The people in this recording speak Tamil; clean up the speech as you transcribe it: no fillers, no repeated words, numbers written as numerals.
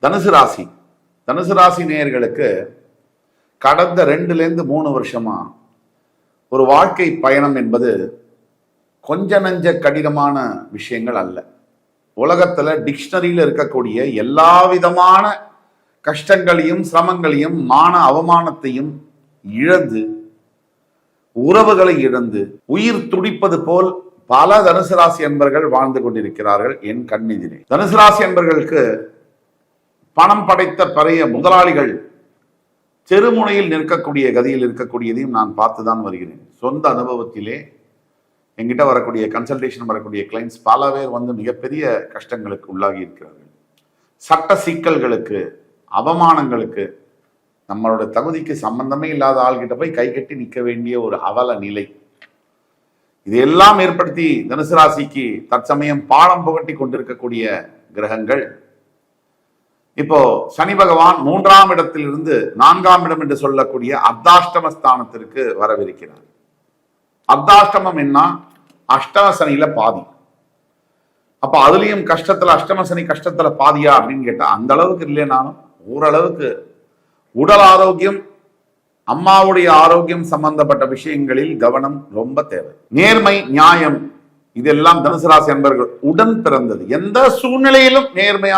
தனுசு ராசி நேயர்களுக்கு கடந்த 2 to 3 வருஷமா ஒரு வாழ்க்கை பயணம் என்பது கொஞ்ச நஞ்ச கடினமான விஷயங்கள் அல்ல. உலகத்துல டிக்ஷனரியில் இருக்கக்கூடிய எல்லா விதமான கஷ்டங்களையும் சிரமங்களையும் மான அவமானத்தையும் இழந்து உறவுகளை இழந்து உயிர் துடிப்பது போல் பல தனுசு ராசி என்பர்கள் வாழ்ந்து கொண்டிருக்கிறார்கள் என் கண்ணெதிரே. தனுசு ராசி என்பர்களுக்கு பணம் படைத்த பெரிய முதலாளிகள் தெருமுனையில் நிற்கக்கூடிய கதியில் இருக்கக்கூடியதையும் நான் பார்த்துதான் வருகிறேன். சொந்த அனுபவத்திலே என்கிட்ட வரக்கூடிய கன்சல்டேஷன் வரக்கூடிய கிளைண்ட்ஸ் பல பேர் வந்து மிகப்பெரிய கஷ்டங்களுக்கு உள்ளாகி இருக்கிறார்கள். சட்ட சிக்கல்களுக்கு, அவமானங்களுக்கு, நம்மளோட தகுதிக்கு சம்பந்தமே இல்லாத ஆள்கிட்ட போய் கை கட்டி நிற்க வேண்டிய ஒரு அவல நிலை, இதையெல்லாம் ஏற்படுத்தி தனுசு ராசிக்கு தற்சமயம் பாடம் புகட்டி கொண்டிருக்கக்கூடிய கிரகங்கள் இப்போ சனி பகவான் 3ஆம் இடத்திலிருந்து 4ஆம் இடம் என்று சொல்லக்கூடிய அர்த்தாஷ்டம ஸ்தானத்திற்கு வரவிருக்கிறார். அர்த்தாஷ்டமம் என்ன? அஷ்டம சனியில பாதி. அப்ப அதுலயும் கஷ்டத்துல அஷ்டம சனி கஷ்டத்துல பாதியா அப்படின்னு கேட்டா அந்த அளவுக்கு இல்லைனாலும் ஓரளவுக்கு உடல் ஆரோக்கியம், அம்மாவுடைய ஆரோக்கியம் சம்பந்தப்பட்ட விஷயங்களில் கவனம் ரொம்ப தேவை. நேர்மை, நியாயம், இதெல்லாம் தனுசு ராசி அன்பர்கள் உடன் பிறந்தது. எந்த சூழ்நிலையிலும் நேர்மையாக